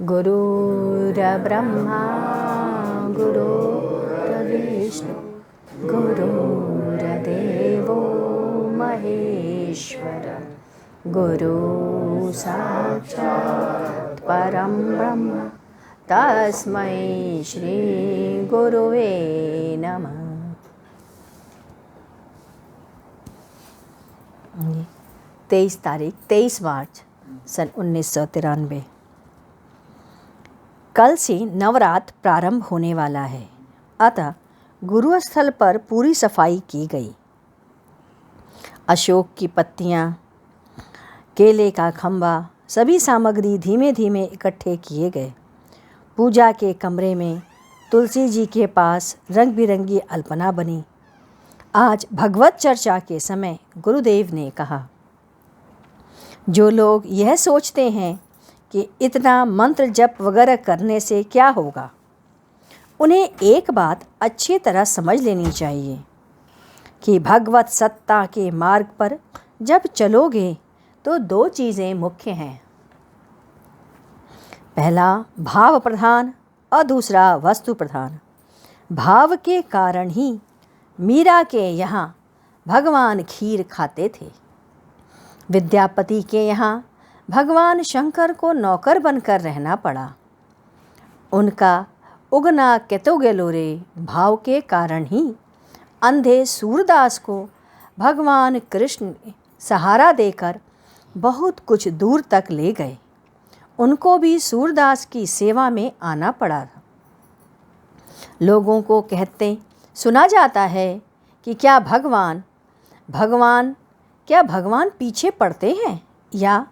गुरुर्ब्रह्मा गुरुर्विष्णु गुरुर्देवो महेश्वर गुरु साक्षात् परं ब्रह्म तस्मै श्री गुरुवे नमः। 23 मार्च सन 1993। कल से नवरात्र प्रारंभ होने वाला है, अतः गुरु स्थल पर पूरी सफाई की गई। अशोक की पत्तियां, केले का खंभा, सभी सामग्री धीमे धीमे इकट्ठे किए गए। पूजा के कमरे में तुलसी जी के पास रंग बिरंगी अल्पना बनी। आज भगवत चर्चा के समय गुरुदेव ने कहा, जो लोग यह सोचते हैं कि इतना मंत्र जप वगैरह करने से क्या होगा, उन्हें एक बात अच्छी तरह समझ लेनी चाहिए कि भगवत सत्ता के मार्ग पर जब चलोगे तो 2 चीज़ें मुख्य हैं। पहला भाव प्रधान और दूसरा वस्तु प्रधान। भाव के कारण ही मीरा के यहाँ भगवान खीर खाते थे। विद्यापति के यहाँ भगवान शंकर को नौकर बनकर रहना पड़ा। उनका उगना केतोगेलोरे भाव के कारण ही अंधे सूरदास को भगवान कृष्ण ने सहारा देकर बहुत कुछ दूर तक ले गए। उनको भी सूरदास की सेवा में आना पड़ा था। लोगों को कहते सुना जाता है कि क्या भगवान पीछे पड़ते हैं या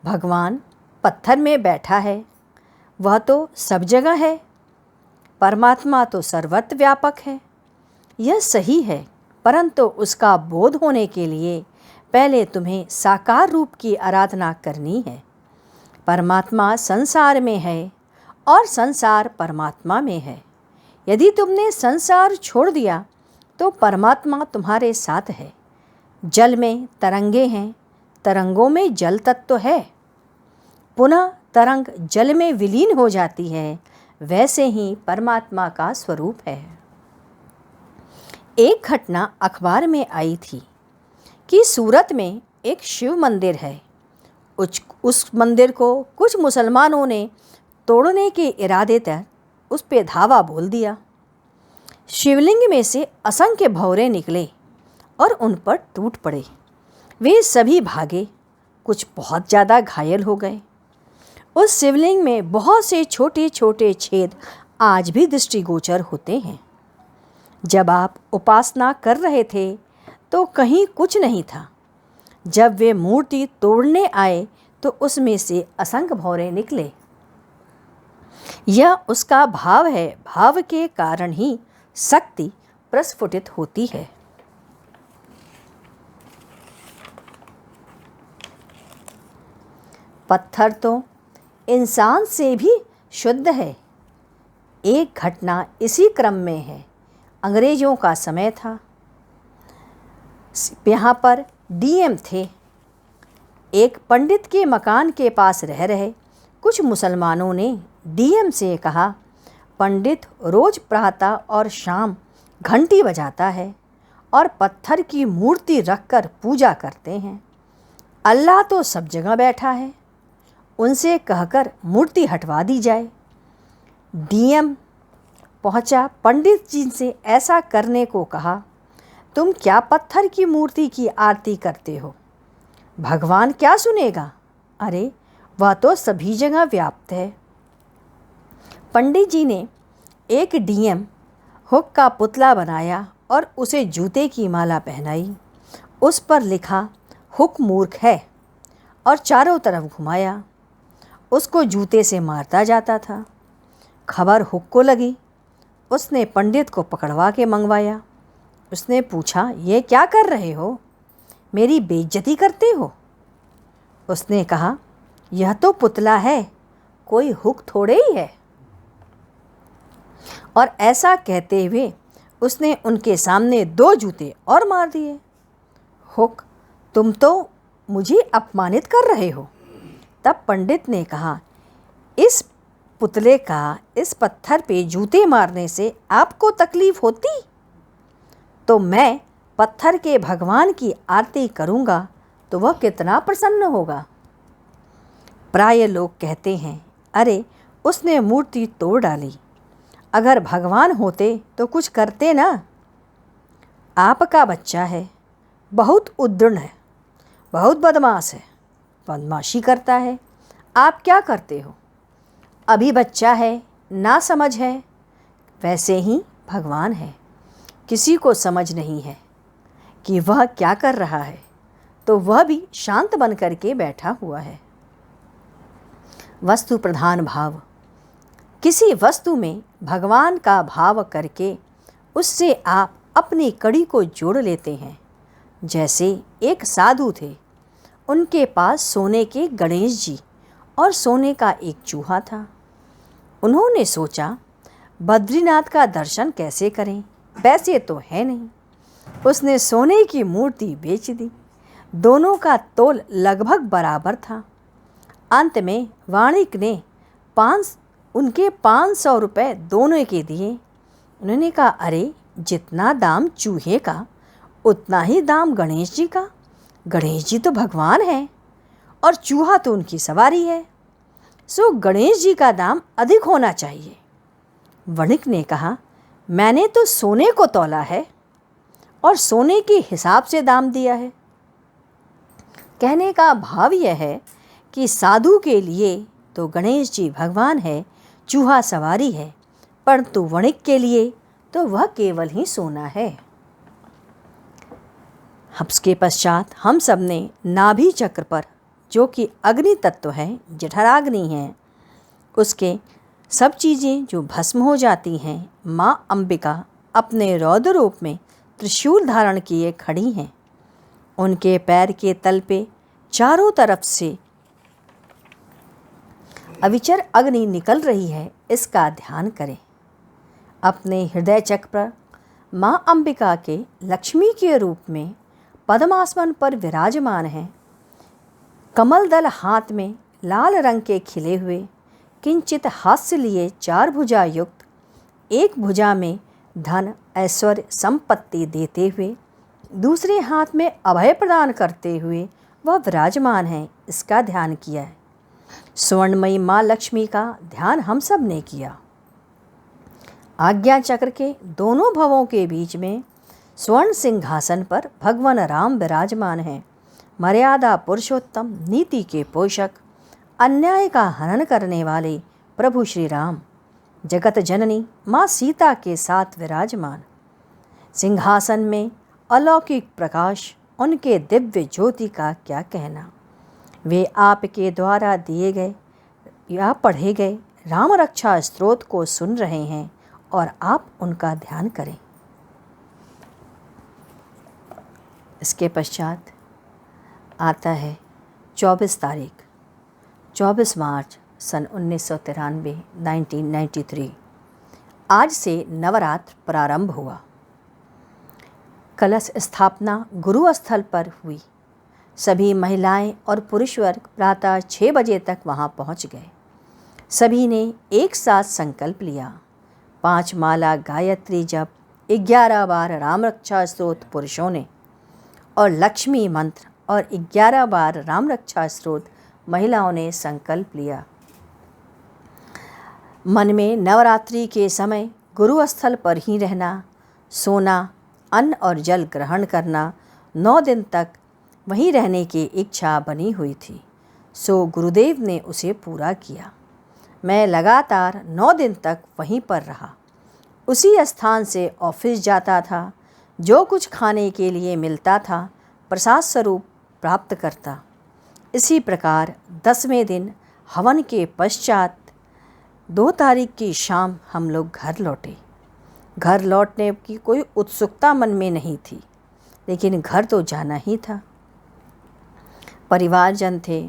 भगवान पत्थर में बैठा है। वह तो सब जगह है। परमात्मा तो सर्वत्र व्यापक है। यह सही है, परंतु उसका बोध होने के लिए पहले तुम्हें साकार रूप की आराधना करनी है। परमात्मा संसार में है और संसार परमात्मा में है। यदि तुमने संसार छोड़ दिया तो परमात्मा तुम्हारे साथ है। जल में तरंगे हैं, तरंगों में जल तत्व है। पुनः तरंग जल में विलीन हो जाती है। वैसे ही परमात्मा का स्वरूप है। एक घटना अखबार में आई थी कि सूरत में एक शिव मंदिर है। उस मंदिर को कुछ मुसलमानों ने तोड़ने के इरादे तक उस पे धावा बोल दिया। शिवलिंग में से असंख्य भंवरे निकले और उन पर टूट पड़े। वे सभी भागे, कुछ बहुत ज़्यादा घायल हो गए। उस शिवलिंग में बहुत से छोटे छोटे छेद आज भी दृष्टिगोचर होते हैं। जब आप उपासना कर रहे थे तो कहीं कुछ नहीं था। जब वे मूर्ति तोड़ने आए तो उसमें से असंख्य भंवरे निकले। यह उसका भाव है। भाव के कारण ही शक्ति प्रस्फुटित होती है। पत्थर तो इंसान से भी शुद्ध है। एक घटना इसी क्रम में है। अंग्रेज़ों का समय था। यहाँ पर डीएम थे। एक पंडित के मकान के पास रह रहे कुछ मुसलमानों ने डीएम से कहा, पंडित रोज़ प्रातः और शाम घंटी बजाता है और पत्थर की मूर्ति रखकर पूजा करते हैं। अल्लाह तो सब जगह बैठा है। उनसे कहकर मूर्ति हटवा दी जाए। डीएम पहुंचा, पंडित जी से ऐसा करने को कहा। तुम क्या पत्थर की मूर्ति की आरती करते हो? भगवान क्या सुनेगा? अरे वह तो सभी जगह व्याप्त है। पंडित जी ने एक डीएम हुक का पुतला बनाया और उसे जूते की माला पहनाई। उस पर लिखा हुक मूर्ख है और चारों तरफ घुमाया। उसको जूते से मारता जाता था। खबर हुक को लगी। उसने पंडित को पकड़वा के मंगवाया। उसने पूछा, ये क्या कर रहे हो? मेरी बेइज्जती करते हो? उसने कहा, यह तो पुतला है, कोई हुक थोड़े ही है। और ऐसा कहते हुए उसने उनके सामने 2 जूते और मार दिए। हुक, तुम तो मुझे अपमानित कर रहे हो। तब पंडित ने कहा, इस पुतले का इस पत्थर पे जूते मारने से आपको तकलीफ होती, तो मैं पत्थर के भगवान की आरती करूँगा तो वह कितना प्रसन्न होगा। प्राय लोग कहते हैं, अरे उसने मूर्ति तोड़ डाली, अगर भगवान होते तो कुछ करते ना। आपका बच्चा है, बहुत उद्दंड है, बहुत बदमाश है, बदमाशी करता है, आप क्या करते हो? अभी बच्चा है, ना समझ है। वैसे ही भगवान है, किसी को समझ नहीं है कि वह क्या कर रहा है, तो वह भी शांत बन करके बैठा हुआ है। वस्तु प्रधान भाव। किसी वस्तु में भगवान का भाव करके उससे आप अपनी कड़ी को जोड़ लेते हैं। जैसे एक साधु थे, उनके पास सोने के गणेश जी और सोने का एक चूहा था। उन्होंने सोचा, बद्रीनाथ का दर्शन कैसे करें, पैसे तो है नहीं। उसने सोने की मूर्ति बेच दी, दोनों का तोल लगभग बराबर था। अंत में वाणिक ने उनके 500 रुपये दोनों के दिए। उन्होंने कहा, अरे जितना दाम चूहे का उतना ही दाम गणेश जी का। गणेश जी तो भगवान है और चूहा तो उनकी सवारी है, सो गणेश जी का दाम अधिक होना चाहिए। वणिक ने कहा, मैंने तो सोने को तौला है और सोने के हिसाब से दाम दिया है। कहने का भाव यह है कि साधु के लिए तो गणेश जी भगवान है, चूहा सवारी है, परंतु वणिक के लिए तो वह केवल ही सोना है। उसके पश्चात हम सब ने नाभि चक्र पर, जो कि अग्नि तत्व है, जठराग्नि है, उसके सब चीज़ें जो भस्म हो जाती हैं, माँ अंबिका अपने रौद्र रूप में त्रिशूल धारण किए खड़ी हैं। उनके पैर के तल पे चारों तरफ से अविचर अग्नि निकल रही है, इसका ध्यान करें। अपने हृदय चक्र पर माँ अंबिका के लक्ष्मी के रूप में पद्मासन पर विराजमान हैं। कमल दल हाथ में लाल रंग के खिले हुए, किंचित हास्य लिए 4 भुजा युक्त, एक भुजा में धन ऐश्वर्य संपत्ति देते हुए, दूसरे हाथ में अभय प्रदान करते हुए वह विराजमान है, इसका ध्यान किया है। स्वर्णमयी माँ लक्ष्मी का ध्यान हम सब ने किया। आज्ञा चक्र के दोनों भवों के बीच में स्वर्ण सिंहासन पर भगवान राम विराजमान हैं। मर्यादा पुरुषोत्तम, नीति के पोषक, अन्याय का हनन करने वाले प्रभु श्री राम, जगत जननी माँ सीता के साथ विराजमान। सिंहासन में अलौकिक प्रकाश, उनके दिव्य ज्योति का क्या कहना। वे आपके द्वारा दिए गए या पढ़े गए राम रक्षा स्तोत्र को सुन रहे हैं और आप उनका ध्यान करें। इसके पश्चात आता है 24 तारीख 24 मार्च सन 1993 1993। आज से नवरात्र प्रारंभ हुआ। कलश स्थापना गुरु स्थल पर हुई। सभी महिलाएं और पुरुष वर्ग प्रातः 6 बजे तक वहां पहुंच गए। सभी ने एक साथ संकल्प लिया। 5 माला गायत्री जप, 11 बार राम रक्षा स्तोत्र पुरुषों ने और लक्ष्मी मंत्र और 11 बार राम रक्षा स्तोत्र महिलाओं ने संकल्प लिया। मन में नवरात्रि के समय गुरु स्थल पर ही रहना, सोना, अन्न और जल ग्रहण करना, 9 दिन तक वहीं रहने की इच्छा बनी हुई थी। सो गुरुदेव ने उसे पूरा किया। मैं लगातार 9 दिन तक वहीं पर रहा। उसी स्थान से ऑफिस जाता था। जो कुछ खाने के लिए मिलता था प्रसाद स्वरूप प्राप्त करता। इसी प्रकार 10वें दिन हवन के पश्चात 2 तारीख की शाम हम लोग घर लौटे। घर लौटने की कोई उत्सुकता मन में नहीं थी, लेकिन घर तो जाना ही था। परिवारजन थे।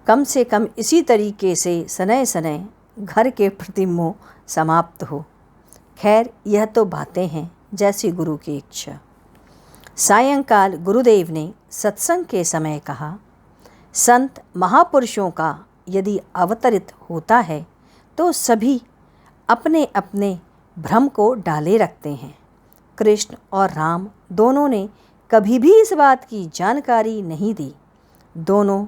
कम से कम इसी तरीके से सनय सनय घर के प्रति मोह समाप्त हो। खैर, यह तो बातें हैं, जैसी गुरु की इच्छा। सायंकाल गुरुदेव ने सत्संग के समय कहा, संत महापुरुषों का यदि अवतरित होता है तो सभी अपने अपने भ्रम को डाले रखते हैं। कृष्ण और राम दोनों ने कभी भी इस बात की जानकारी नहीं दी। दोनों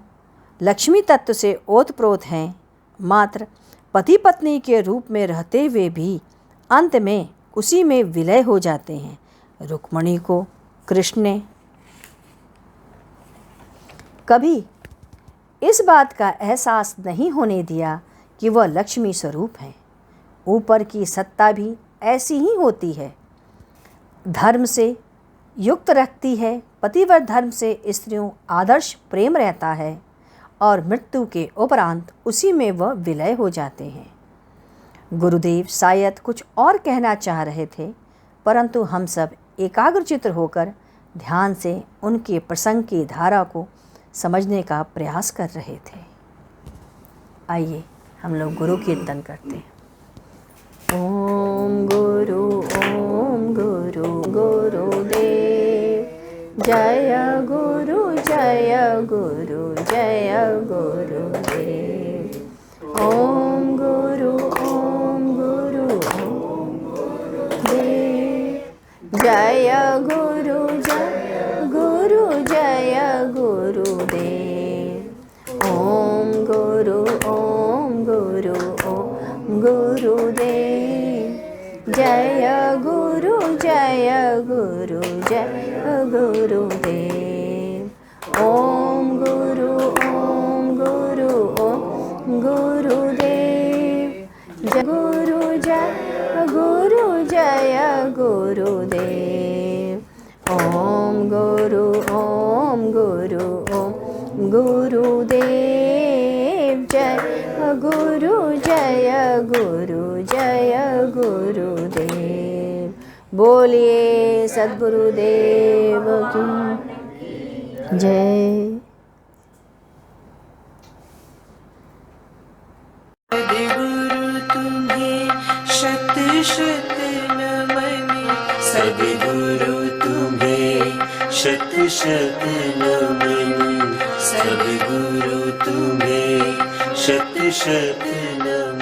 लक्ष्मी तत्व से ओतप्रोत हैं, मात्र पति पत्नी के रूप में रहते हुए भी अंत में उसी में विलय हो जाते हैं। रुक्मिणी को कृष्ण ने कभी इस बात का एहसास नहीं होने दिया कि वह लक्ष्मी स्वरूप हैं। ऊपर की सत्ता भी ऐसी ही होती है, धर्म से युक्त रखती है। पतिव्रत धर्म से स्त्रियों आदर्श प्रेम रहता है और मृत्यु के उपरांत उसी में वह विलय हो जाते हैं। गुरुदेव शायद कुछ और कहना चाह रहे थे, परंतु हम सब एकाग्रचित्त होकर ध्यान से उनके प्रसंग की धारा को समझने का प्रयास कर रहे थे। आइए हम लोग गुरु कीर्तन करते हैं। ओम गुरु गुरुदेव, जय गुरु जय गुरुदेव। ओम गुरु देव, जय गुरु जय गुरुदेव। ओम गुरु गुरुदेव, जय गुरु जय गुरुदेव। ओम गुरु गुरुदेव, जय गुरु जय गुरुदेव। ओम गुरु गुरुदेव, जय गुरु जय गुरुदेव। बोलिए सद्गुरुदेव की जय। सद्गुरु तुम्हें शत शत नमन, सद्गुरु तुम्हें शत शत नमन, सद्गुरु तुम्हें शत शत नमन।